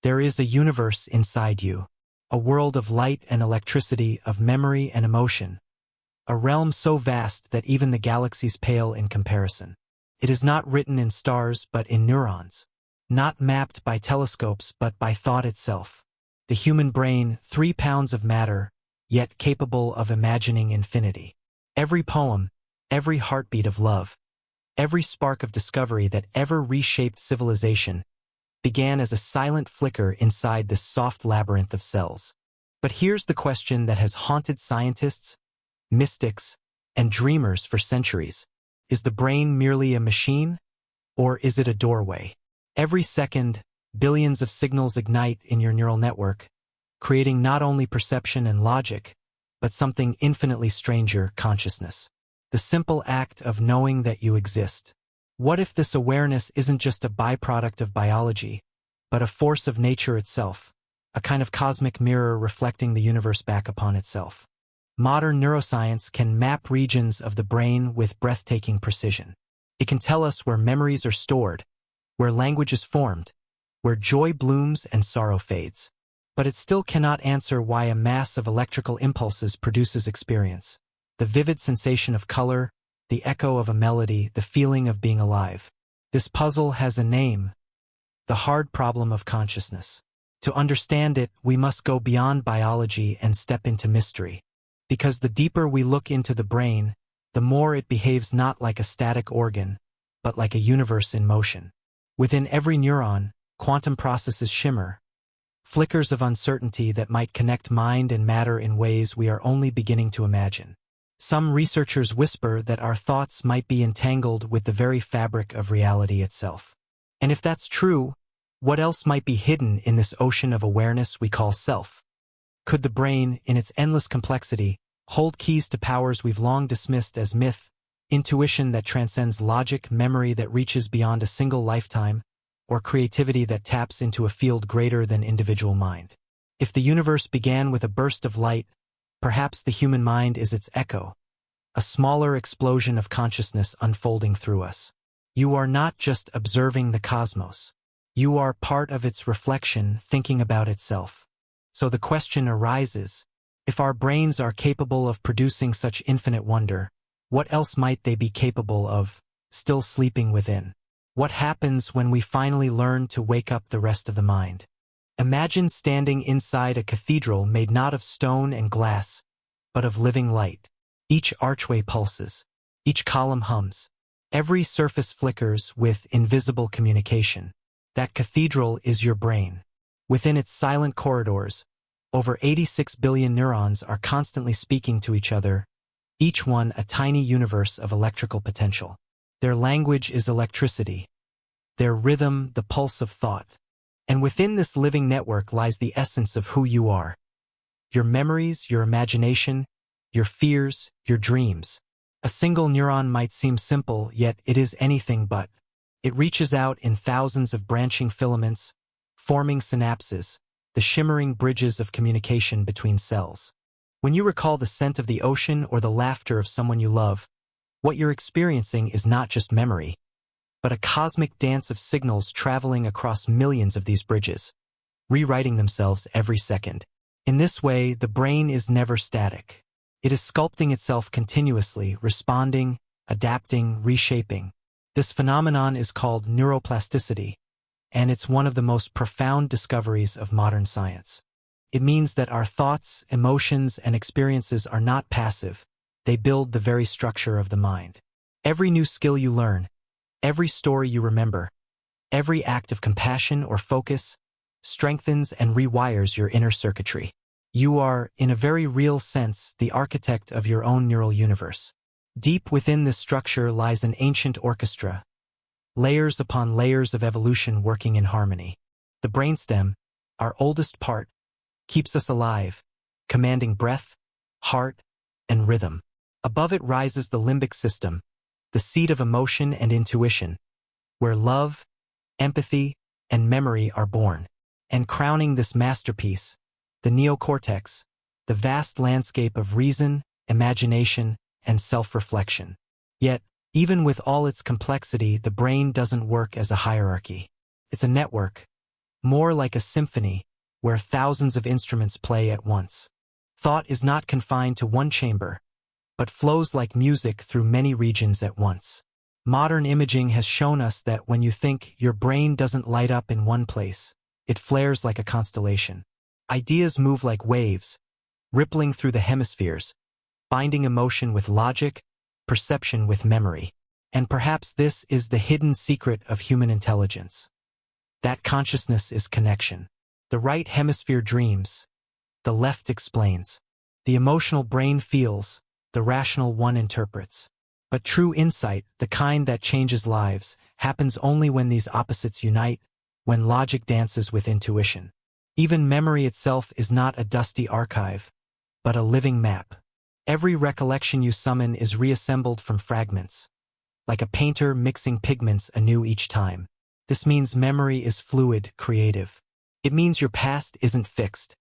There is a universe inside you, a world of light and electricity, of memory and emotion, a realm so vast that even the galaxies pale in comparison. It is not written in stars but in neurons, not mapped by telescopes but by thought itself. The human brain, 3 pounds of matter, yet capable of imagining infinity. Every poem, every heartbeat of love, every spark of discovery that ever reshaped civilization began as a silent flicker inside this soft labyrinth of cells. But here's the question that has haunted scientists, mystics, and dreamers for centuries. Is the brain merely a machine, or is it a doorway? Every second, billions of signals ignite in your neural network, creating not only perception and logic, but something infinitely stranger, consciousness. The simple act of knowing that you exist. What if this awareness isn't just a byproduct of biology, but a force of nature itself, a kind of cosmic mirror reflecting the universe back upon itself? Modern neuroscience can map regions of the brain with breathtaking precision. It can tell us where memories are stored, where language is formed, where joy blooms and sorrow fades. But it still cannot answer why a mass of electrical impulses produces experience. The vivid sensation of color, the echo of a melody, the feeling of being alive. This puzzle has a name: the hard problem of consciousness. To understand it, we must go beyond biology and step into mystery. Because the deeper we look into the brain, the more it behaves not like a static organ, but like a universe in motion. Within every neuron, quantum processes shimmer, flickers of uncertainty that might connect mind and matter in ways we are only beginning to imagine. Some researchers whisper that our thoughts might be entangled with the very fabric of reality itself. And if that's true, what else might be hidden in this ocean of awareness we call self? Could the brain, in its endless complexity, hold keys to powers we've long dismissed as myth, intuition that transcends logic, memory that reaches beyond a single lifetime, or creativity that taps into a field greater than individual mind? If the universe began with a burst of light, perhaps the human mind is its echo, a smaller explosion of consciousness unfolding through us. You are not just observing the cosmos. You are part of its reflection, thinking about itself. So the question arises, if our brains are capable of producing such infinite wonder, what else might they be capable of, still sleeping within? What happens when we finally learn to wake up the rest of the mind? Imagine standing inside a cathedral made not of stone and glass, but of living light. Each archway pulses, each column hums, every surface flickers with invisible communication. That cathedral is your brain. Within its silent corridors, over 86 billion neurons are constantly speaking to each other, each one a tiny universe of electrical potential. Their language is electricity, their rhythm the pulse of thought. And within this living network lies the essence of who you are. Your memories, your imagination, your fears, your dreams. A single neuron might seem simple, yet it is anything but. It reaches out in thousands of branching filaments, forming synapses, the shimmering bridges of communication between cells. When you recall the scent of the ocean or the laughter of someone you love, what you're experiencing is not just memory, but a cosmic dance of signals traveling across millions of these bridges, rewriting themselves every second. In this way, the brain is never static. It is sculpting itself continuously, responding, adapting, reshaping. This phenomenon is called neuroplasticity, and it's one of the most profound discoveries of modern science. It means that our thoughts, emotions, and experiences are not passive. They build the very structure of the mind. Every new skill you learn, every story you remember, every act of compassion or focus strengthens and rewires your inner circuitry. You are, in a very real sense, the architect of your own neural universe. Deep within this structure lies an ancient orchestra, layers upon layers of evolution working in harmony. The brainstem, our oldest part, keeps us alive, commanding breath, heart, and rhythm. Above it rises the limbic system, the seat of emotion and intuition, where love, empathy, and memory are born. And crowning this masterpiece, the neocortex, the vast landscape of reason, imagination, and self-reflection. Yet, even with all its complexity, the brain doesn't work as a hierarchy. It's a network, more like a symphony where thousands of instruments play at once. Thought is not confined to one chamber, but flows like music through many regions at once. Modern imaging has shown us that when you think, your brain doesn't light up in one place. It flares like a constellation. Ideas move like waves, rippling through the hemispheres, binding emotion with logic, perception with memory. And perhaps this is the hidden secret of human intelligence. That consciousness is connection. The right hemisphere dreams, the left explains. The emotional brain feels, the rational one interprets. But true insight, the kind that changes lives, happens only when these opposites unite, when logic dances with intuition. Even memory itself is not a dusty archive, but a living map. Every recollection you summon is reassembled from fragments, like a painter mixing pigments anew each time. This means memory is fluid, creative. It means your past isn't fixed.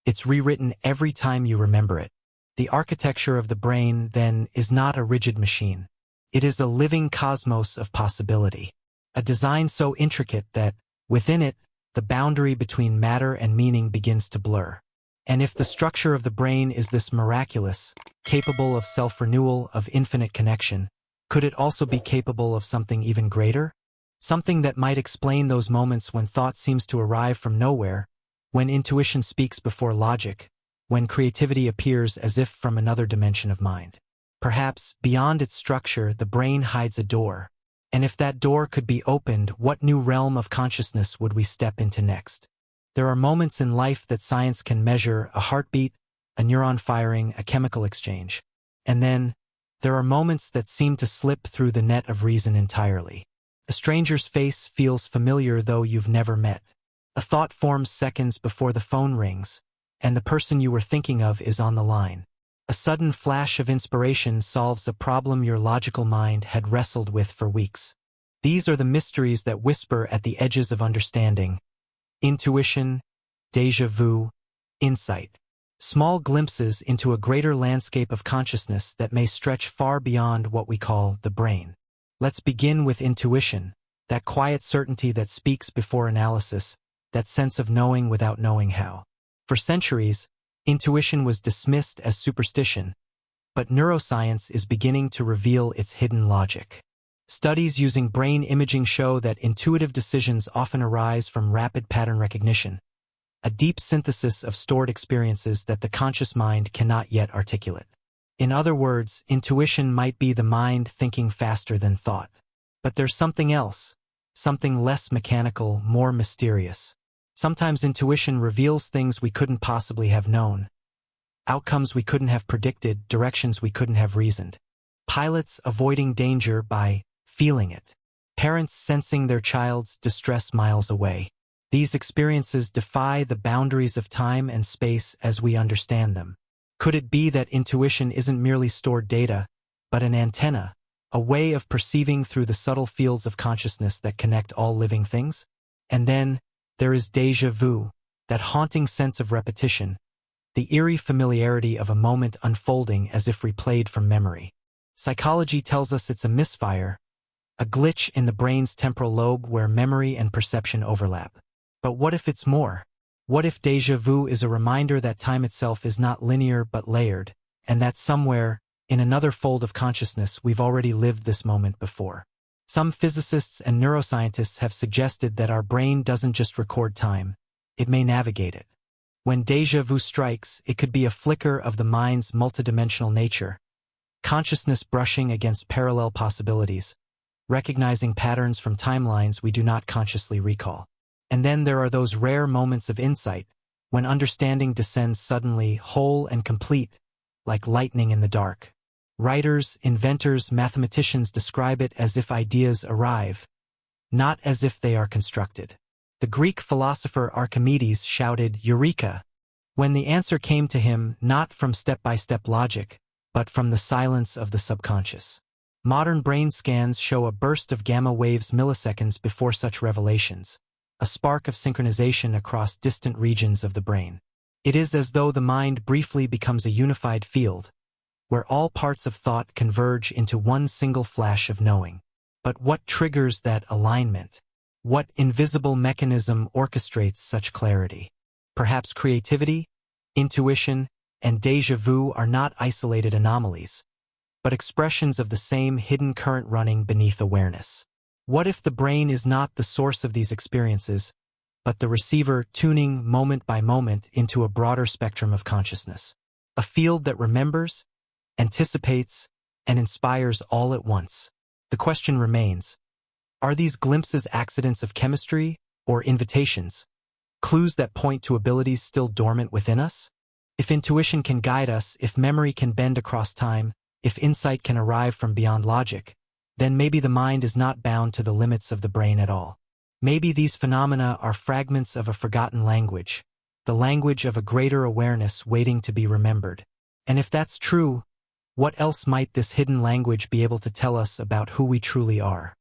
It's rewritten every time you remember it. The architecture of the brain, then, is not a rigid machine. It is a living cosmos of possibility. A design so intricate that, within it, the boundary between matter and meaning begins to blur. And if the structure of the brain is this miraculous, capable of self-renewal, of infinite connection, could it also be capable of something even greater? Something that might explain those moments when thought seems to arrive from nowhere, when intuition speaks before logic, when creativity appears as if from another dimension of mind. Perhaps, beyond its structure, the brain hides a door. And if that door could be opened, what new realm of consciousness would we step into next? There are moments in life that science can measure: a heartbeat, a neuron firing, a chemical exchange. And then, there are moments that seem to slip through the net of reason entirely. A stranger's face feels familiar though you've never met. A thought forms seconds before the phone rings, and the person you were thinking of is on the line. A sudden flash of inspiration solves a problem your logical mind had wrestled with for weeks. These are the mysteries that whisper at the edges of understanding. Intuition, déjà vu, insight. Small glimpses into a greater landscape of consciousness that may stretch far beyond what we call the brain. Let's begin with intuition, that quiet certainty that speaks before analysis, that sense of knowing without knowing how. For centuries, intuition was dismissed as superstition, but neuroscience is beginning to reveal its hidden logic. Studies using brain imaging show that intuitive decisions often arise from rapid pattern recognition, a deep synthesis of stored experiences that the conscious mind cannot yet articulate. In other words, intuition might be the mind thinking faster than thought. But there's something else, something less mechanical, more mysterious. Sometimes intuition reveals things we couldn't possibly have known, outcomes we couldn't have predicted, directions we couldn't have reasoned. Pilots avoiding danger by feeling it. Parents sensing their child's distress miles away. These experiences defy the boundaries of time and space as we understand them. Could it be that intuition isn't merely stored data, but an antenna, a way of perceiving through the subtle fields of consciousness that connect all living things? And then, there is déjà vu, that haunting sense of repetition, the eerie familiarity of a moment unfolding as if replayed from memory. Psychology tells us it's a misfire, a glitch in the brain's temporal lobe where memory and perception overlap. But what if it's more? What if déjà vu is a reminder that time itself is not linear but layered, and that somewhere, in another fold of consciousness, we've already lived this moment before? Some physicists and neuroscientists have suggested that our brain doesn't just record time, it may navigate it. When déjà vu strikes, it could be a flicker of the mind's multidimensional nature, consciousness brushing against parallel possibilities, recognizing patterns from timelines we do not consciously recall. And then there are those rare moments of insight, when understanding descends suddenly, whole and complete, like lightning in the dark. Writers, inventors, mathematicians describe it as if ideas arrive, not as if they are constructed. The Greek philosopher Archimedes shouted, "Eureka!" when the answer came to him not from step-by-step logic, but from the silence of the subconscious. Modern brain scans show a burst of gamma waves milliseconds before such revelations, a spark of synchronization across distant regions of the brain. It is as though the mind briefly becomes a unified field, where all parts of thought converge into one single flash of knowing. But what triggers that alignment? What invisible mechanism orchestrates such clarity? Perhaps creativity, intuition, and déjà vu are not isolated anomalies, but expressions of the same hidden current running beneath awareness. What if the brain is not the source of these experiences, but the receiver tuning moment by moment into a broader spectrum of consciousness? A field that remembers, anticipates, and inspires all at once. The question remains, are these glimpses accidents of chemistry or invitations, clues that point to abilities still dormant within us? If intuition can guide us, if memory can bend across time, if insight can arrive from beyond logic, then maybe the mind is not bound to the limits of the brain at all. Maybe these phenomena are fragments of a forgotten language, the language of a greater awareness waiting to be remembered. And if that's true, what else might this hidden language be able to tell us about who we truly are?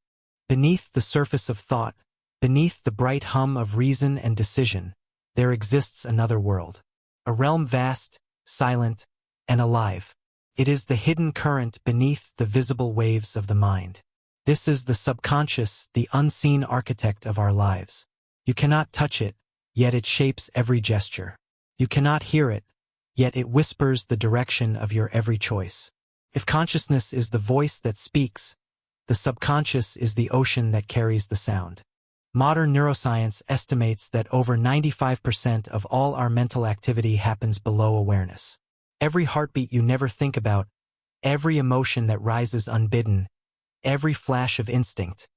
Beneath the surface of thought, beneath the bright hum of reason and decision, there exists another world. A realm vast, silent, and alive. It is the hidden current beneath the visible waves of the mind. This is the subconscious, the unseen architect of our lives. You cannot touch it, yet it shapes every gesture. You cannot hear it, yet it whispers the direction of your every choice. If consciousness is the voice that speaks, the subconscious is the ocean that carries the sound. Modern neuroscience estimates that over 95% of all our mental activity happens below awareness. Every heartbeat you never think about, every emotion that rises unbidden, every flash of instinct,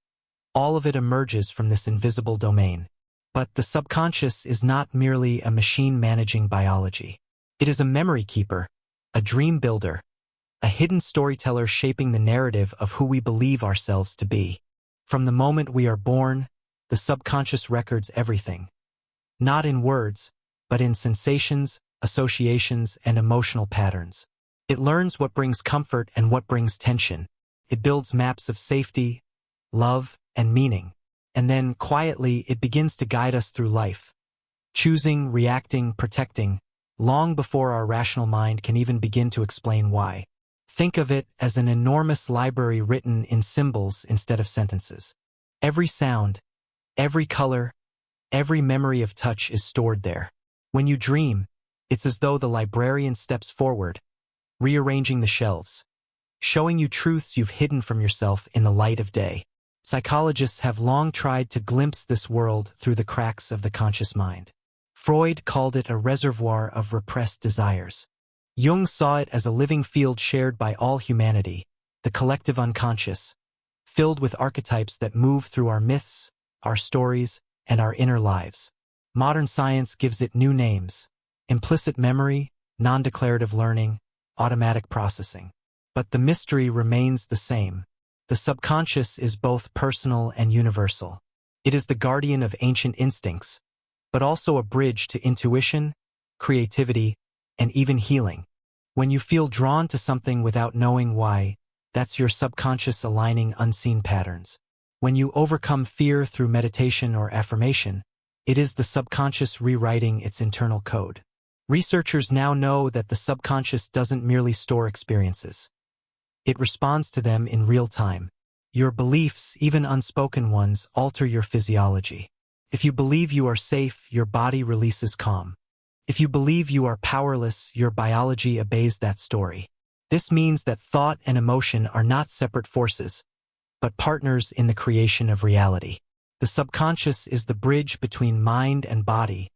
all of it emerges from this invisible domain. But the subconscious is not merely a machine managing biology. It is a memory keeper, a dream builder, a hidden storyteller shaping the narrative of who we believe ourselves to be. From the moment we are born, the subconscious records everything. Not in words, but in sensations, associations, and emotional patterns. It learns what brings comfort and what brings tension. It builds maps of safety, love, and meaning. And then, quietly, it begins to guide us through life, choosing, reacting, protecting, long before our rational mind can even begin to explain why. Think of it as an enormous library written in symbols instead of sentences. Every sound, every color, every memory of touch is stored there. When you dream, it's as though the librarian steps forward, rearranging the shelves, showing you truths you've hidden from yourself in the light of day. Psychologists have long tried to glimpse this world through the cracks of the conscious mind. Freud called it a reservoir of repressed desires. Jung saw it as a living field shared by all humanity, the collective unconscious, filled with archetypes that move through our myths, our stories, and our inner lives. Modern science gives it new names: implicit memory, non-declarative learning, automatic processing. But the mystery remains the same. The subconscious is both personal and universal. It is the guardian of ancient instincts, but also a bridge to intuition, creativity, and even healing. When you feel drawn to something without knowing why, that's your subconscious aligning unseen patterns. When you overcome fear through meditation or affirmation, it is the subconscious rewriting its internal code. Researchers now know that the subconscious doesn't merely store experiences. It responds to them in real time. Your beliefs, even unspoken ones, alter your physiology. If you believe you are safe, your body releases calm. If you believe you are powerless, your biology obeys that story. This means that thought and emotion are not separate forces, but partners in the creation of reality. The subconscious is the bridge between mind and body,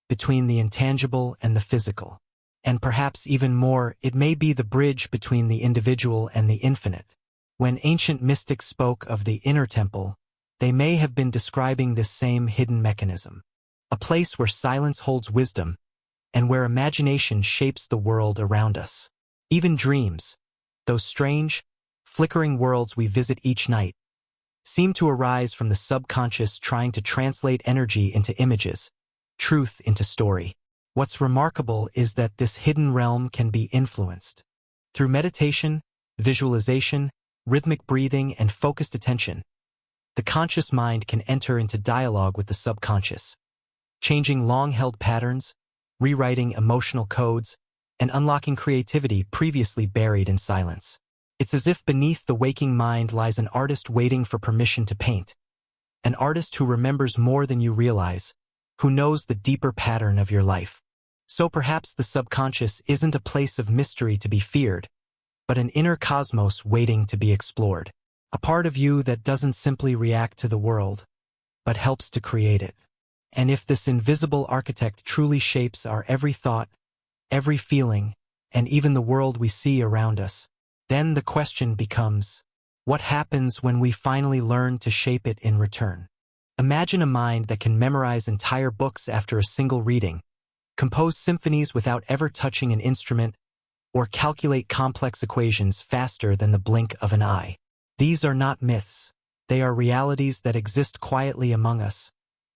between the intangible and the physical. And perhaps even more, it may be the bridge between the individual and the infinite. When ancient mystics spoke of the inner temple, they may have been describing this same hidden mechanism. A place where silence holds wisdom, and where imagination shapes the world around us. Even dreams, those strange, flickering worlds we visit each night, seem to arise from the subconscious trying to translate energy into images, truth into story. What's remarkable is that this hidden realm can be influenced. Through meditation, visualization, rhythmic breathing, and focused attention, the conscious mind can enter into dialogue with the subconscious, changing long-held patterns, rewriting emotional codes, and unlocking creativity previously buried in silence. It's as if beneath the waking mind lies an artist waiting for permission to paint, an artist who remembers more than you realize, who knows the deeper pattern of your life. So perhaps the subconscious isn't a place of mystery to be feared, but an inner cosmos waiting to be explored. A part of you that doesn't simply react to the world, but helps to create it. And if this invisible architect truly shapes our every thought, every feeling, and even the world we see around us, then the question becomes, what happens when we finally learn to shape it in return? Imagine a mind that can memorize entire books after a single reading, compose symphonies without ever touching an instrument, or calculate complex equations faster than the blink of an eye. These are not myths. They are realities that exist quietly among us,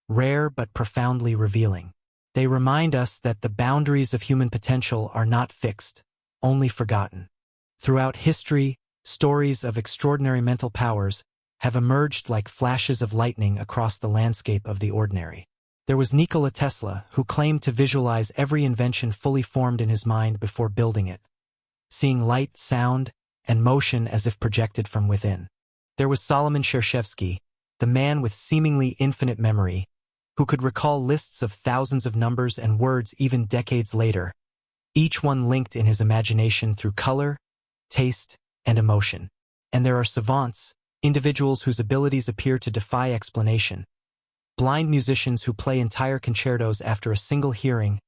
rare but profoundly revealing. They remind us that the boundaries of human potential are not fixed, only forgotten. Throughout history, stories of extraordinary mental powers have emerged like flashes of lightning across the landscape of the ordinary. There was Nikola Tesla, who claimed to visualize every invention fully formed in his mind before building it, seeing light, sound, and motion as if projected from within. There was Solomon Shershevsky, the man with seemingly infinite memory, who could recall lists of thousands of numbers and words even decades later, each one linked in his imagination through color, taste, and emotion. And there are savants, individuals whose abilities appear to defy explanation, blind musicians who play entire concertos after a single hearing,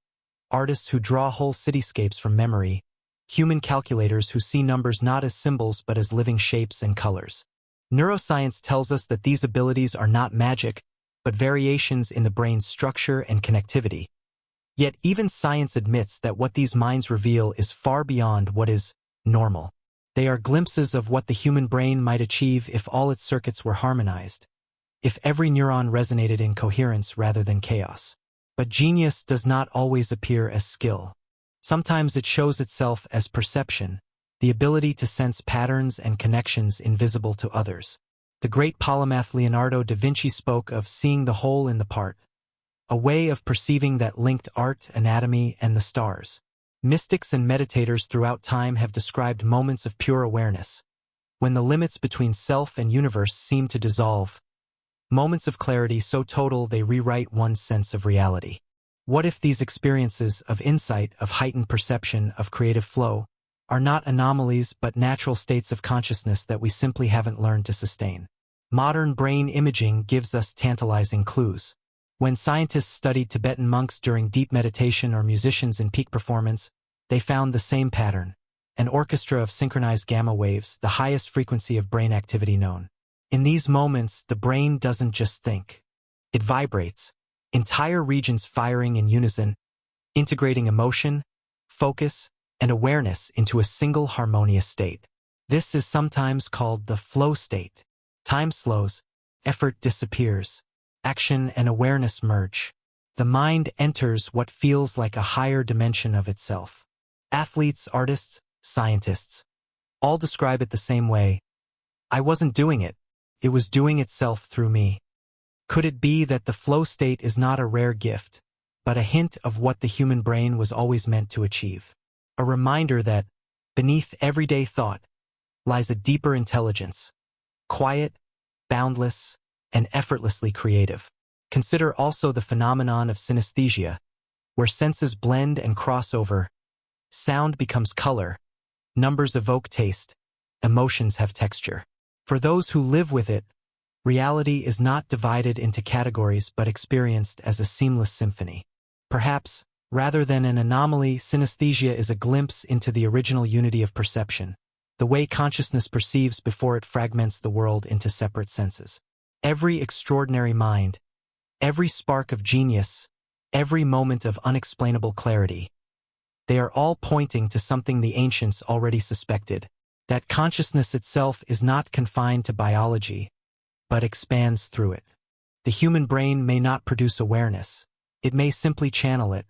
artists who draw whole cityscapes from memory, human calculators who see numbers not as symbols but as living shapes and colors. Neuroscience tells us that these abilities are not magic, but variations in the brain's structure and connectivity. Yet even science admits that what these minds reveal is far beyond what is normal. They are glimpses of what the human brain might achieve if all its circuits were harmonized, if every neuron resonated in coherence rather than chaos. But genius does not always appear as skill. Sometimes it shows itself as perception, the ability to sense patterns and connections invisible to others. The great polymath Leonardo da Vinci spoke of seeing the whole in the part, a way of perceiving that linked art, anatomy, and the stars. Mystics and meditators throughout time have described moments of pure awareness, when the limits between self and universe seem to dissolve, moments of clarity so total they rewrite one's sense of reality. What if these experiences of insight, of heightened perception, of creative flow, are not anomalies but natural states of consciousness that we simply haven't learned to sustain? Modern brain imaging gives us tantalizing clues. When scientists studied Tibetan monks during deep meditation or musicians in peak performance, they found the same pattern, an orchestra of synchronized gamma waves, the highest frequency of brain activity known. In these moments, the brain doesn't just think. It vibrates, entire regions firing in unison, integrating emotion, focus, and awareness into a single harmonious state. This is sometimes called the flow state. Time slows, effort disappears, action and awareness merge. The mind enters what feels like a higher dimension of itself. Athletes, artists, scientists, all describe it the same way. I wasn't doing it. It was doing itself through me. Could it be that the flow state is not a rare gift, but a hint of what the human brain was always meant to achieve? A reminder that, beneath everyday thought, lies a deeper intelligence, quiet, boundless, and effortlessly creative. Consider also the phenomenon of synesthesia, where senses blend and cross over. Sound becomes color, numbers evoke taste, emotions have texture. For those who live with it, reality is not divided into categories but experienced as a seamless symphony. Perhaps, rather than an anomaly, synesthesia is a glimpse into the original unity of perception, the way consciousness perceives before it fragments the world into separate senses. Every extraordinary mind, every spark of genius, every moment of unexplainable clarity, they are all pointing to something the ancients already suspected, that consciousness itself is not confined to biology, but expands through it. The human brain may not produce awareness, it may simply channel it,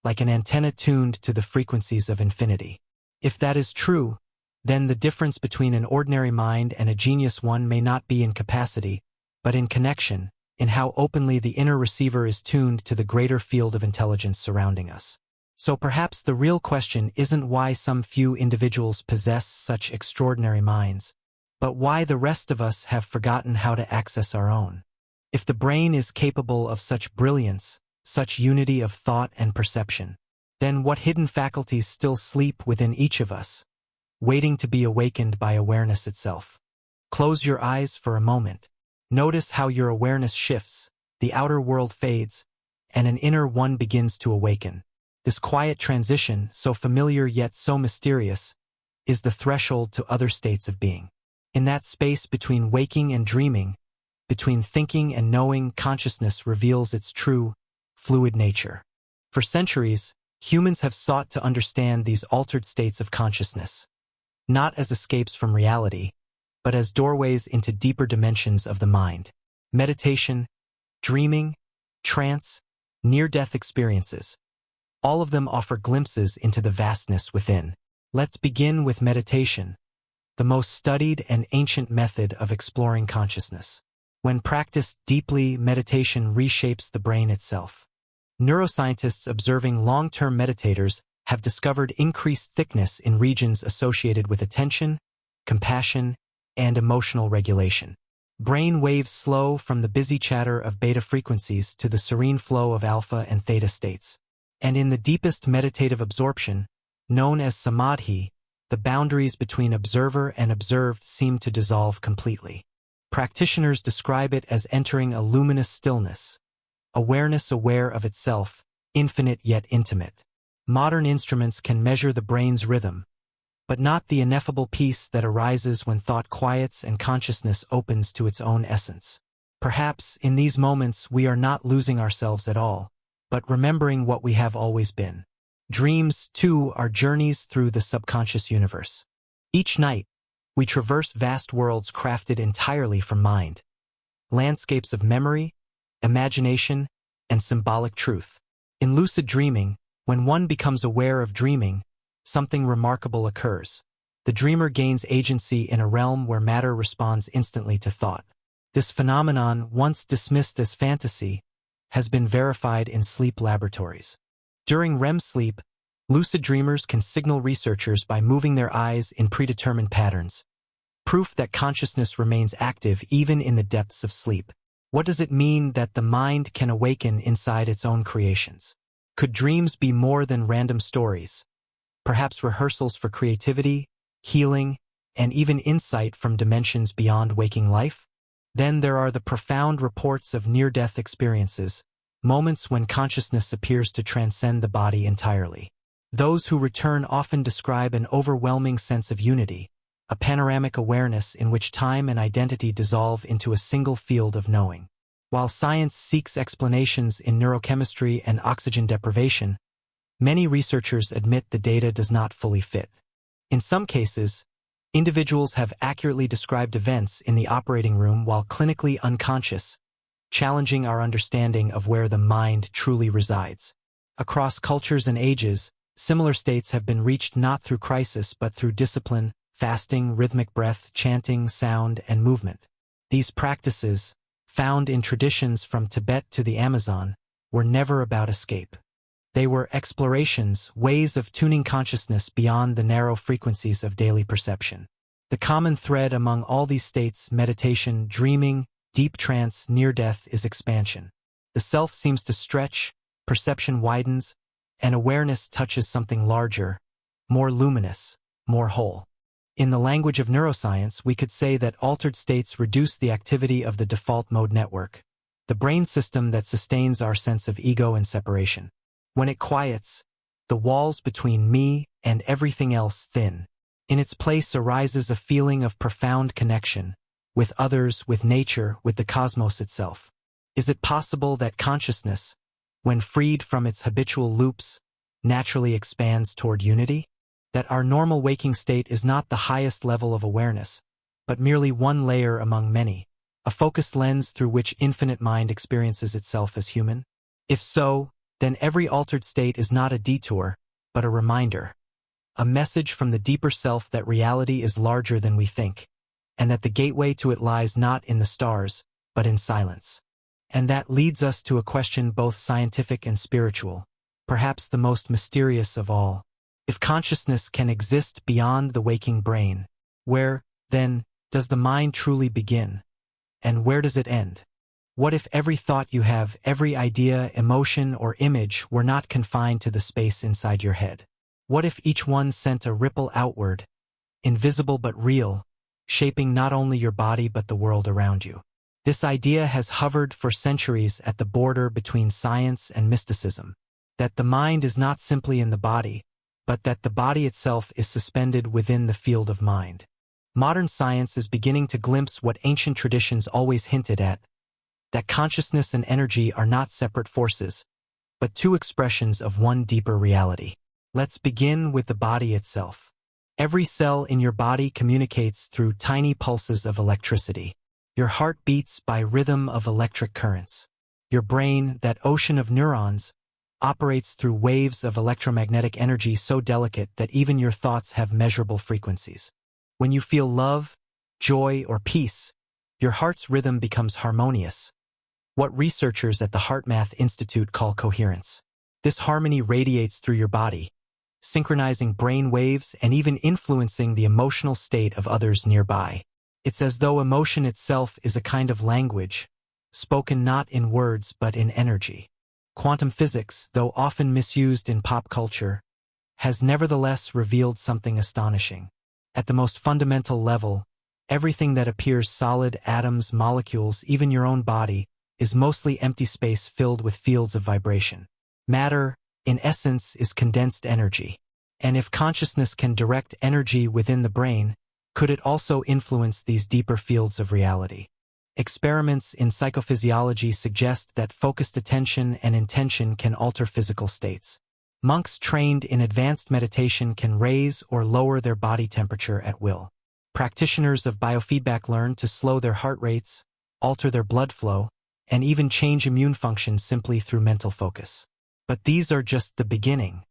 like an antenna tuned to the frequencies of infinity. If that is true, then the difference between an ordinary mind and a genius one may not be in capacity, but in connection, in how openly the inner receiver is tuned to the greater field of intelligence surrounding us. So perhaps the real question isn't why some few individuals possess such extraordinary minds, but why the rest of us have forgotten how to access our own. If the brain is capable of such brilliance, such unity of thought and perception, then what hidden faculties still sleep within each of us, waiting to be awakened by awareness itself? Close your eyes for a moment. Notice how your awareness shifts, the outer world fades, and an inner one begins to awaken. This quiet transition, so familiar yet so mysterious, is the threshold to other states of being. In that space between waking and dreaming, between thinking and knowing, consciousness reveals its true, fluid nature. For centuries, humans have sought to understand these altered states of consciousness, not as escapes from reality, but as doorways into deeper dimensions of the mind. Meditation, dreaming, trance, near-death experiences, all of them offer glimpses into the vastness within. Let's begin with meditation, the most studied and ancient method of exploring consciousness. When practiced deeply, meditation reshapes the brain itself. Neuroscientists observing long-term meditators have discovered increased thickness in regions associated with attention, compassion, and emotional regulation. Brain waves slow from the busy chatter of beta frequencies to the serene flow of alpha and theta states. And in the deepest meditative absorption, known as samadhi, the boundaries between observer and observed seem to dissolve completely. Practitioners describe it as entering a luminous stillness, awareness aware of itself, infinite yet intimate. Modern instruments can measure the brain's rhythm, but not the ineffable peace that arises when thought quiets and consciousness opens to its own essence. Perhaps, in these moments, we are not losing ourselves at all, but remembering what we have always been. Dreams, too, are journeys through the subconscious universe. Each night, we traverse vast worlds crafted entirely from mind, landscapes of memory, imagination, and symbolic truth. In lucid dreaming, when one becomes aware of dreaming, something remarkable occurs. The dreamer gains agency in a realm where matter responds instantly to thought. This phenomenon, once dismissed as fantasy, has been verified in sleep laboratories. During REM sleep, lucid dreamers can signal researchers by moving their eyes in predetermined patterns, proof that consciousness remains active even in the depths of sleep. What does it mean that the mind can awaken inside its own creations? Could dreams be more than random stories? Perhaps rehearsals for creativity, healing, and even insight from dimensions beyond waking life? Then there are the profound reports of near-death experiences, moments when consciousness appears to transcend the body entirely. Those who return often describe an overwhelming sense of unity, a panoramic awareness in which time and identity dissolve into a single field of knowing. While science seeks explanations in neurochemistry and oxygen deprivation, many researchers admit the data does not fully fit. In some cases, individuals have accurately described events in the operating room while clinically unconscious, challenging our understanding of where the mind truly resides. Across cultures and ages, similar states have been reached not through crisis but through discipline, fasting, rhythmic breath, chanting, sound, and movement. These practices, found in traditions from Tibet to the Amazon, were never about escape. They were explorations, ways of tuning consciousness beyond the narrow frequencies of daily perception. The common thread among all these states, meditation, dreaming, deep trance, near-death, is expansion. The self seems to stretch, perception widens, and awareness touches something larger, more luminous, more whole. In the language of neuroscience, we could say that altered states reduce the activity of the default mode network, the brain system that sustains our sense of ego and separation. When it quiets, the walls between me and everything else thin. In its place arises a feeling of profound connection, with others, with nature, with the cosmos itself. Is it possible that consciousness, when freed from its habitual loops, naturally expands toward unity? That our normal waking state is not the highest level of awareness, but merely one layer among many, a focused lens through which infinite mind experiences itself as human? If so, then every altered state is not a detour, but a reminder, a message from the deeper self that reality is larger than we think, and that the gateway to it lies not in the stars, but in silence. And that leads us to a question both scientific and spiritual, perhaps the most mysterious of all. If consciousness can exist beyond the waking brain, where, then, does the mind truly begin? And where does it end? What if every thought you have, every idea, emotion, or image were not confined to the space inside your head? What if each one sent a ripple outward, invisible but real, shaping not only your body but the world around you? This idea has hovered for centuries at the border between science and mysticism, that the mind is not simply in the body, but that the body itself is suspended within the field of mind. Modern science is beginning to glimpse what ancient traditions always hinted at, that consciousness and energy are not separate forces, but two expressions of one deeper reality. Let's begin with the body itself. Every cell in your body communicates through tiny pulses of electricity. Your heart beats by rhythm of electric currents. Your brain, that ocean of neurons, operates through waves of electromagnetic energy so delicate that even your thoughts have measurable frequencies. When you feel love, joy, or peace, your heart's rhythm becomes harmonious, what researchers at the HeartMath Institute call coherence. This harmony radiates through your body, synchronizing brain waves and even influencing the emotional state of others nearby. It's as though emotion itself is a kind of language, spoken not in words but in energy. Quantum physics, though often misused in pop culture, has nevertheless revealed something astonishing. At the most fundamental level, everything that appears solid, atoms, molecules, even your own body, is mostly empty space filled with fields of vibration. Matter, in essence, is condensed energy. And if consciousness can direct energy within the brain, could it also influence these deeper fields of reality? Experiments in psychophysiology suggest that focused attention and intention can alter physical states. Monks trained in advanced meditation can raise or lower their body temperature at will. Practitioners of biofeedback learn to slow their heart rates, alter their blood flow, and even change immune function simply through mental focus. But these are just the beginning.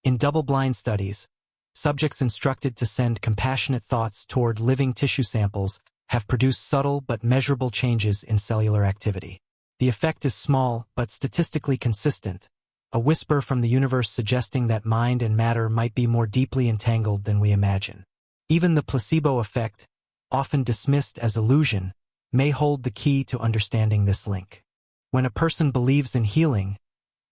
In double-blind studies, subjects instructed to send compassionate thoughts toward living tissue samples have produced subtle but measurable changes in cellular activity. The effect is small but statistically consistent, a whisper from the universe suggesting that mind and matter might be more deeply entangled than we imagine. Even the placebo effect, often dismissed as illusion, may hold the key to understanding this link. When a person believes in healing,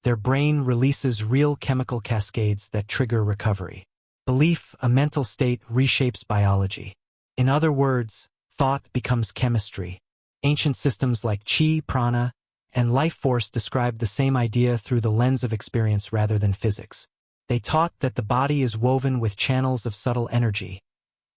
their brain releases real chemical cascades that trigger recovery. Belief, a mental state, reshapes biology. In other words, thought becomes chemistry. Ancient systems like chi, prana, and life force described the same idea through the lens of experience rather than physics. They taught that the body is woven with channels of subtle energy,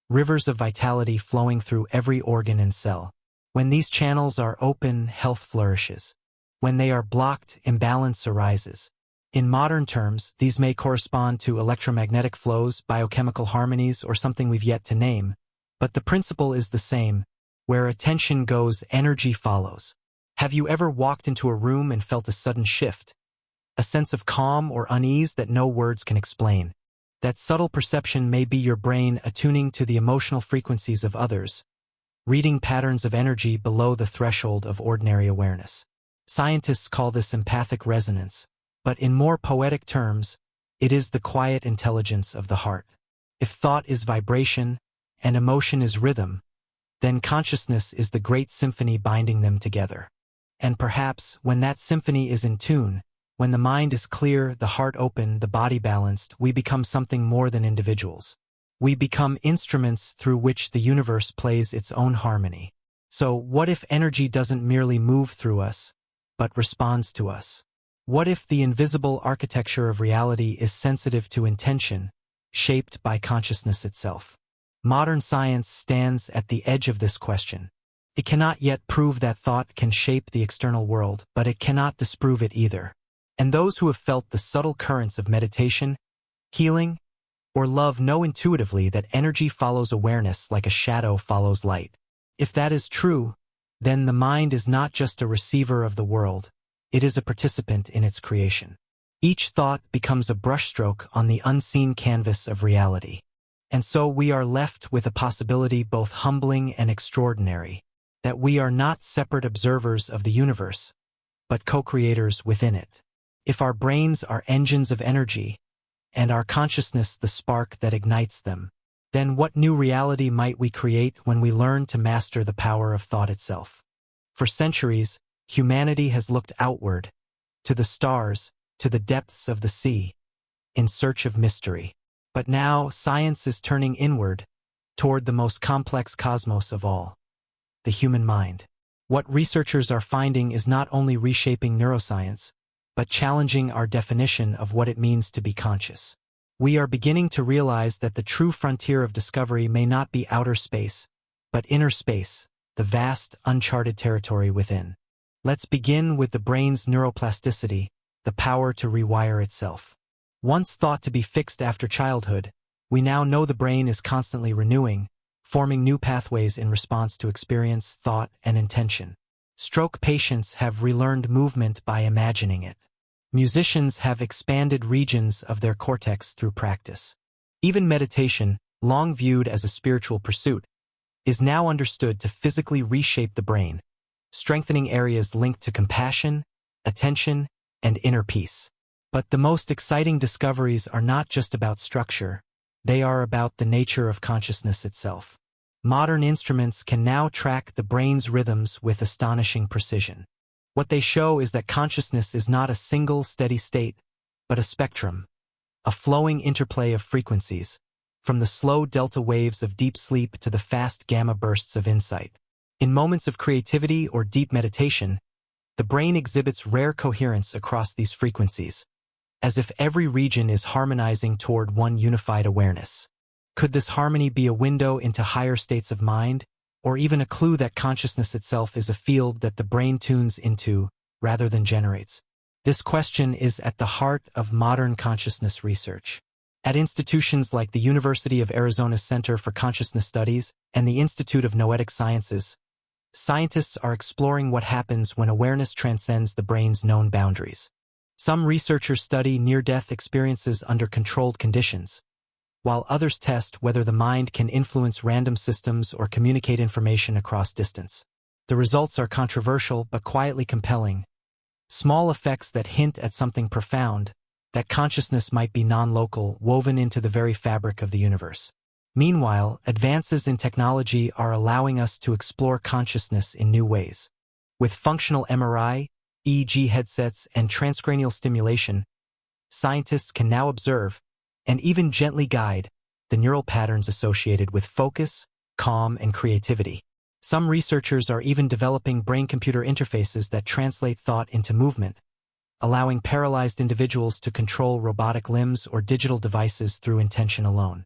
rivers of vitality flowing through every organ and cell. When these channels are open, health flourishes. When they are blocked, imbalance arises. In modern terms, these may correspond to electromagnetic flows, biochemical harmonies, or something we've yet to name, but the principle is the same. Where attention goes, energy follows. Have you ever walked into a room and felt a sudden shift? A sense of calm or unease that no words can explain. That subtle perception may be your brain attuning to the emotional frequencies of others, reading patterns of energy below the threshold of ordinary awareness. Scientists call this empathic resonance, but in more poetic terms, it is the quiet intelligence of the heart. If thought is vibration and emotion is rhythm, then consciousness is the great symphony binding them together. And perhaps, when that symphony is in tune, when the mind is clear, the heart open, the body balanced, we become something more than individuals. We become instruments through which the universe plays its own harmony. So, what if energy doesn't merely move through us, but responds to us? What if the invisible architecture of reality is sensitive to intention, shaped by consciousness itself? Modern science stands at the edge of this question. It cannot yet prove that thought can shape the external world, but it cannot disprove it either. And those who have felt the subtle currents of meditation, healing, or love know intuitively that energy follows awareness like a shadow follows light. If that is true, then the mind is not just a receiver of the world, it is a participant in its creation. Each thought becomes a brushstroke on the unseen canvas of reality. And so we are left with a possibility both humbling and extraordinary, that we are not separate observers of the universe, but co-creators within it. If our brains are engines of energy, and our consciousness the spark that ignites them, then what new reality might we create when we learn to master the power of thought itself? For centuries, humanity has looked outward, to the stars, to the depths of the sea, in search of mystery. But now science is turning inward, toward the most complex cosmos of all, the human mind. What researchers are finding is not only reshaping neuroscience, but challenging our definition of what it means to be conscious. We are beginning to realize that the true frontier of discovery may not be outer space, but inner space, the vast, uncharted territory within. Let's begin with the brain's neuroplasticity, the power to rewire itself. Once thought to be fixed after childhood, we now know the brain is constantly renewing, forming new pathways in response to experience, thought, and intention. Stroke patients have relearned movement by imagining it. Musicians have expanded regions of their cortex through practice. Even meditation, long viewed as a spiritual pursuit, is now understood to physically reshape the brain, strengthening areas linked to compassion, attention, and inner peace. But the most exciting discoveries are not just about structure, they are about the nature of consciousness itself. Modern instruments can now track the brain's rhythms with astonishing precision. What they show is that consciousness is not a single steady state, but a spectrum, a flowing interplay of frequencies, from the slow delta waves of deep sleep to the fast gamma bursts of insight. In moments of creativity or deep meditation, the brain exhibits rare coherence across these frequencies, as if every region is harmonizing toward one unified awareness. Could this harmony be a window into higher states of mind, or even a clue that consciousness itself is a field that the brain tunes into rather than generates? This question is at the heart of modern consciousness research. At institutions like the University of Arizona's Center for Consciousness Studies and the Institute of Noetic Sciences, scientists are exploring what happens when awareness transcends the brain's known boundaries. Some researchers study near-death experiences under controlled conditions, while others test whether the mind can influence random systems or communicate information across distance. The results are controversial but quietly compelling. Small effects that hint at something profound, that consciousness might be non-local, woven into the very fabric of the universe. Meanwhile, advances in technology are allowing us to explore consciousness in new ways. With functional MRI, EEG headsets, and transcranial stimulation, scientists can now observe, and even gently guide, the neural patterns associated with focus, calm, and creativity. Some researchers are even developing brain-computer interfaces that translate thought into movement, allowing paralyzed individuals to control robotic limbs or digital devices through intention alone.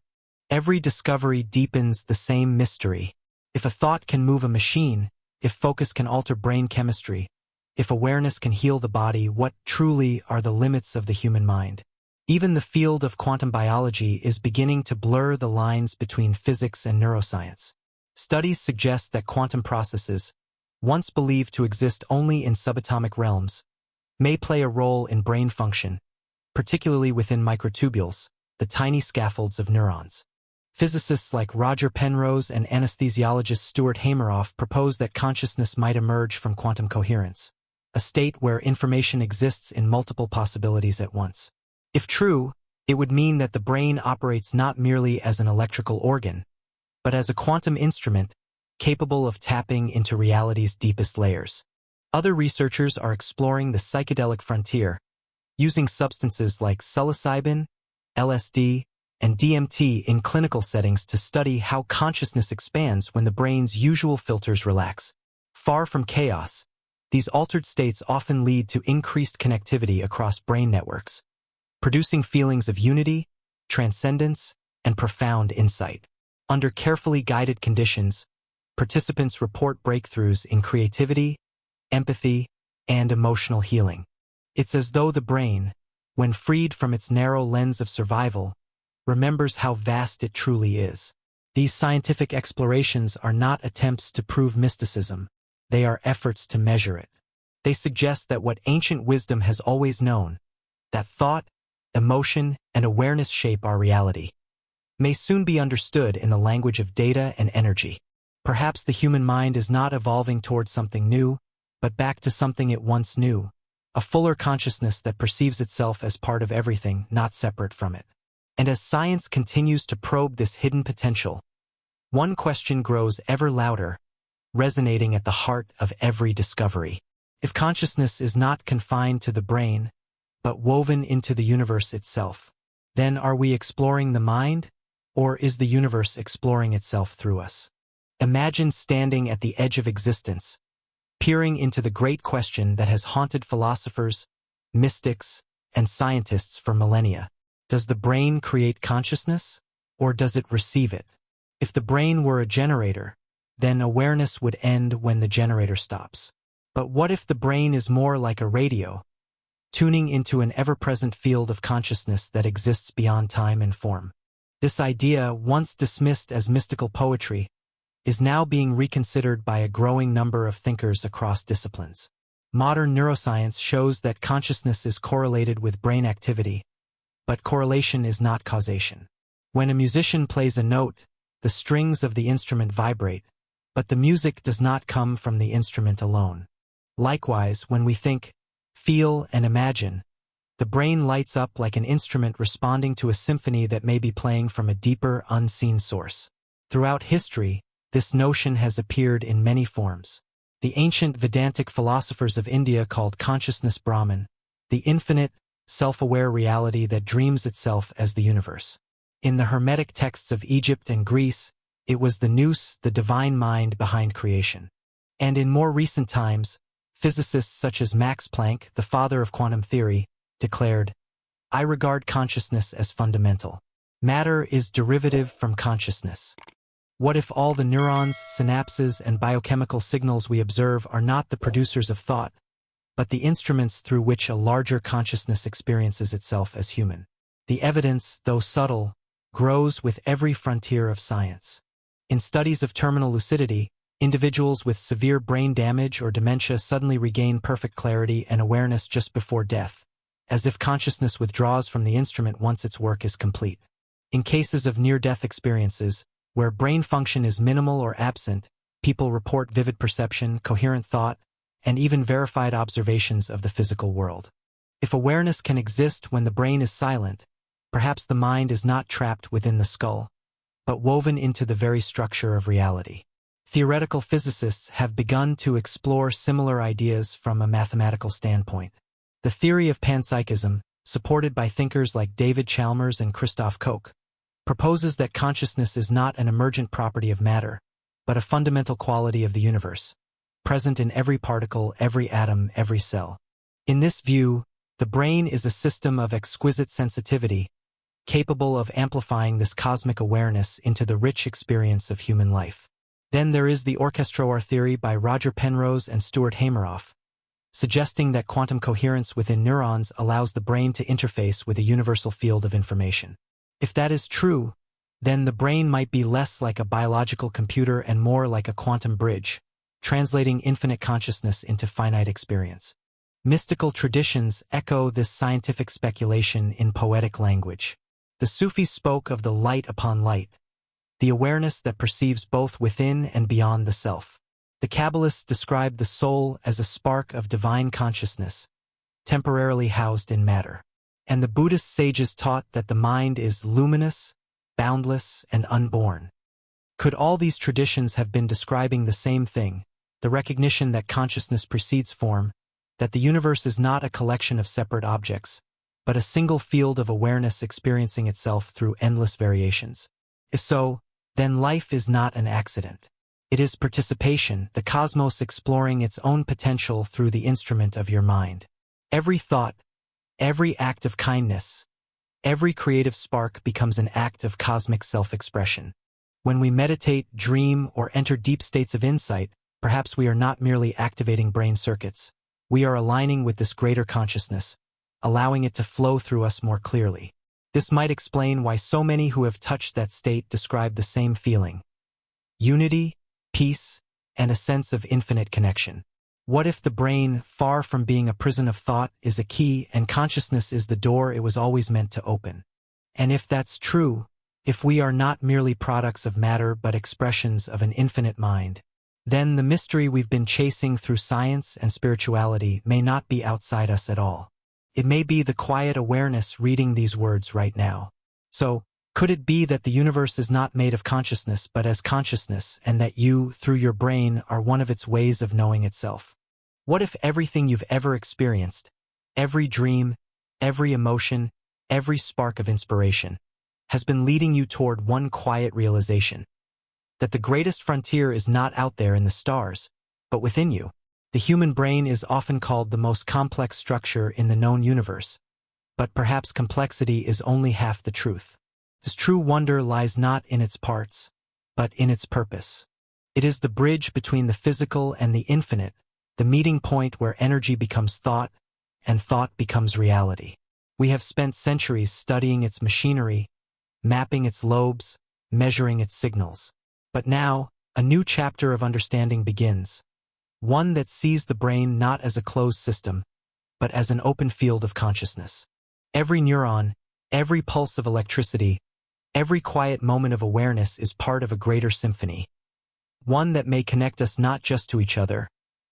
Every discovery deepens the same mystery. If a thought can move a machine, if focus can alter brain chemistry, if awareness can heal the body, what truly are the limits of the human mind? Even the field of quantum biology is beginning to blur the lines between physics and neuroscience. Studies suggest that quantum processes, once believed to exist only in subatomic realms, may play a role in brain function, particularly within microtubules, the tiny scaffolds of neurons. Physicists like Roger Penrose and anesthesiologist Stuart Hameroff propose that consciousness might emerge from quantum coherence, a state where information exists in multiple possibilities at once. If true, it would mean that the brain operates not merely as an electrical organ, but as a quantum instrument capable of tapping into reality's deepest layers. Other researchers are exploring the psychedelic frontier, using substances like psilocybin, LSD, and DMT in clinical settings to study how consciousness expands when the brain's usual filters relax. Far from chaos, these altered states often lead to increased connectivity across brain networks, producing feelings of unity, transcendence, and profound insight. Under carefully guided conditions, participants report breakthroughs in creativity, empathy, and emotional healing. It's as though the brain, when freed from its narrow lens of survival, remembers how vast it truly is. These scientific explorations are not attempts to prove mysticism, they are efforts to measure it. They suggest that what ancient wisdom has always known, that thought, emotion, and awareness shape our reality, may soon be understood in the language of data and energy. Perhaps the human mind is not evolving towards something new, but back to something it once knew, a fuller consciousness that perceives itself as part of everything, not separate from it. And as science continues to probe this hidden potential, one question grows ever louder, resonating at the heart of every discovery. If consciousness is not confined to the brain, but woven into the universe itself, then are we exploring the mind, or is the universe exploring itself through us? Imagine standing at the edge of existence, peering into the great question that has haunted philosophers, mystics, and scientists for millennia. Does the brain create consciousness, or does it receive it? If the brain were a generator, then awareness would end when the generator stops. But what if the brain is more like a radio, tuning into an ever-present field of consciousness that exists beyond time and form? This idea, once dismissed as mystical poetry, is now being reconsidered by a growing number of thinkers across disciplines. Modern neuroscience shows that consciousness is correlated with brain activity, but correlation is not causation. When a musician plays a note, the strings of the instrument vibrate, but the music does not come from the instrument alone. Likewise, when we think, feel, and imagine, the brain lights up like an instrument responding to a symphony that may be playing from a deeper, unseen source. Throughout history, this notion has appeared in many forms. The ancient Vedantic philosophers of India called consciousness Brahman, the infinite, self-aware reality that dreams itself as the universe. In the Hermetic texts of Egypt and Greece, it was the nous, the divine mind behind creation. And in more recent times, physicists such as Max Planck, the father of quantum theory, declared, "I regard consciousness as fundamental. Matter is derivative from consciousness." What if all the neurons, synapses, and biochemical signals we observe are not the producers of thought, but the instruments through which a larger consciousness experiences itself as human? The evidence, though subtle, grows with every frontier of science. In studies of terminal lucidity, individuals with severe brain damage or dementia suddenly regain perfect clarity and awareness just before death, as if consciousness withdraws from the instrument once its work is complete. In cases of near-death experiences, where brain function is minimal or absent, people report vivid perception, coherent thought, and even verified observations of the physical world. If awareness can exist when the brain is silent, perhaps the mind is not trapped within the skull, but woven into the very structure of reality. Theoretical physicists have begun to explore similar ideas from a mathematical standpoint. The theory of panpsychism, supported by thinkers like David Chalmers and Christoph Koch, proposes that consciousness is not an emergent property of matter, but a fundamental quality of the universe, present in every particle, every atom, every cell. In this view, the brain is a system of exquisite sensitivity, capable of amplifying this cosmic awareness into the rich experience of human life. Then there is the orchestroar theory by Roger Penrose and Stuart Hameroff, suggesting that quantum coherence within neurons allows the brain to interface with a universal field of information. If that is true, then the brain might be less like a biological computer and more like a quantum bridge, translating infinite consciousness into finite experience. Mystical traditions echo this scientific speculation in poetic language. The Sufis spoke of the light upon light, the awareness that perceives both within and beyond the self. The Kabbalists described the soul as a spark of divine consciousness, temporarily housed in matter. And the Buddhist sages taught that the mind is luminous, boundless, and unborn. Could all these traditions have been describing the same thing, the recognition that consciousness precedes form, that the universe is not a collection of separate objects, but a single field of awareness experiencing itself through endless variations? If so, then life is not an accident. It is participation, the cosmos exploring its own potential through the instrument of your mind. Every thought, every act of kindness, every creative spark becomes an act of cosmic self-expression. When we meditate, dream, or enter deep states of insight, perhaps we are not merely activating brain circuits. We are aligning with this greater consciousness, allowing it to flow through us more clearly. This might explain why so many who have touched that state describe the same feeling: unity, peace, and a sense of infinite connection. What if the brain, far from being a prison of thought, is a key and consciousness is the door it was always meant to open? And if that's true, if we are not merely products of matter but expressions of an infinite mind, then the mystery we've been chasing through science and spirituality may not be outside us at all. It may be the quiet awareness reading these words right now. So, could it be that the universe is not made of consciousness but as consciousness, and that you, through your brain, are one of its ways of knowing itself? What if everything you've ever experienced, every dream, every emotion, every spark of inspiration, has been leading you toward one quiet realization? That the greatest frontier is not out there in the stars, but within you. The human brain is often called the most complex structure in the known universe, but perhaps complexity is only half the truth. This true wonder lies not in its parts, but in its purpose. It is the bridge between the physical and the infinite, the meeting point where energy becomes thought, and thought becomes reality. We have spent centuries studying its machinery, mapping its lobes, measuring its signals. But now, a new chapter of understanding begins. One that sees the brain not as a closed system, but as an open field of consciousness. Every neuron, every pulse of electricity, every quiet moment of awareness is part of a greater symphony. One that may connect us not just to each other,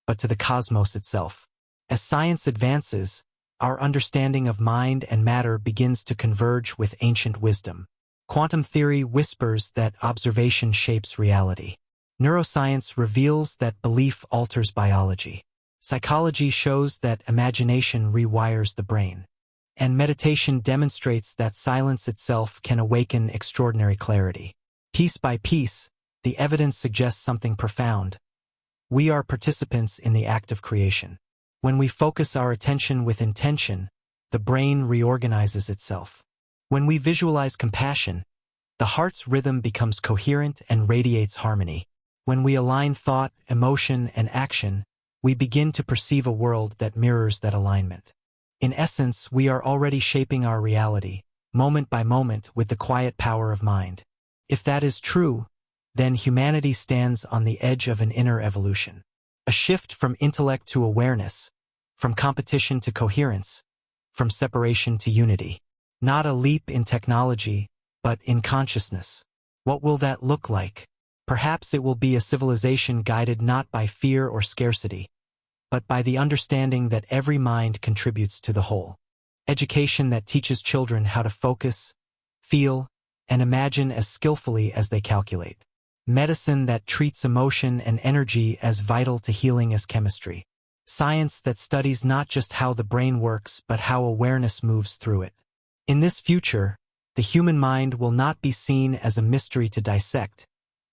but to the cosmos itself. As science advances, our understanding of mind and matter begins to converge with ancient wisdom. Quantum theory whispers that observation shapes reality. Neuroscience reveals that belief alters biology. Psychology shows that imagination rewires the brain. And meditation demonstrates that silence itself can awaken extraordinary clarity. Piece by piece, the evidence suggests something profound. We are participants in the act of creation. When we focus our attention with intention, the brain reorganizes itself. When we visualize compassion, the heart's rhythm becomes coherent and radiates harmony. When we align thought, emotion, and action, we begin to perceive a world that mirrors that alignment. In essence, we are already shaping our reality, moment by moment, with the quiet power of mind. If that is true, then humanity stands on the edge of an inner evolution. A shift from intellect to awareness, from competition to coherence, from separation to unity. Not a leap in technology, but in consciousness. What will that look like? Perhaps it will be a civilization guided not by fear or scarcity, but by the understanding that every mind contributes to the whole. Education that teaches children how to focus, feel, and imagine as skillfully as they calculate. Medicine that treats emotion and energy as vital to healing as chemistry. Science that studies not just how the brain works, but how awareness moves through it. In this future, the human mind will not be seen as a mystery to dissect,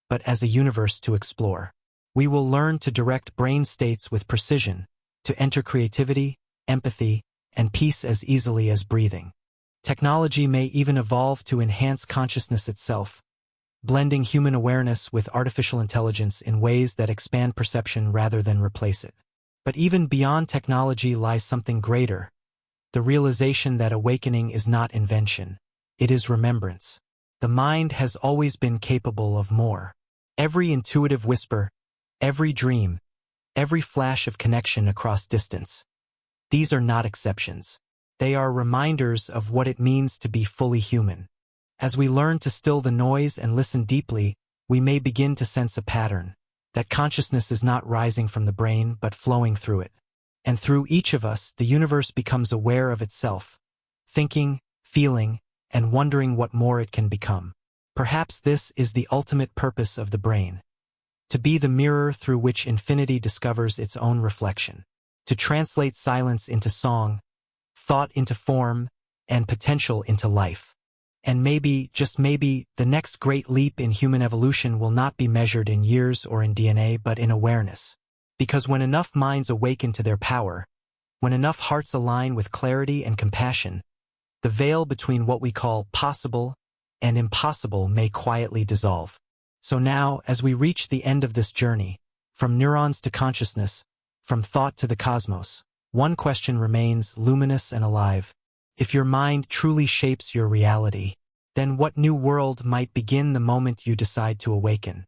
but as a universe to explore. We will learn to direct brain states with precision, to enter creativity, empathy, and peace as easily as breathing. Technology may even evolve to enhance consciousness itself, blending human awareness with artificial intelligence in ways that expand perception rather than replace it. But even beyond technology lies something greater, the realization that awakening is not invention, it is remembrance. The mind has always been capable of more. Every intuitive whisper, every dream, every flash of connection across distance. These are not exceptions. They are reminders of what it means to be fully human. As we learn to still the noise and listen deeply, we may begin to sense a pattern, that consciousness is not rising from the brain but flowing through it. And through each of us, the universe becomes aware of itself, thinking, feeling, and wondering what more it can become. Perhaps this is the ultimate purpose of the brain. To be the mirror through which infinity discovers its own reflection. To translate silence into song, thought into form, and potential into life. And maybe, just maybe, the next great leap in human evolution will not be measured in years or in DNA but in awareness. Because when enough minds awaken to their power, when enough hearts align with clarity and compassion, the veil between what we call possible and impossible may quietly dissolve. So now, as we reach the end of this journey, from neurons to consciousness, from thought to the cosmos, one question remains luminous and alive. If your mind truly shapes your reality, then what new world might begin the moment you decide to awaken?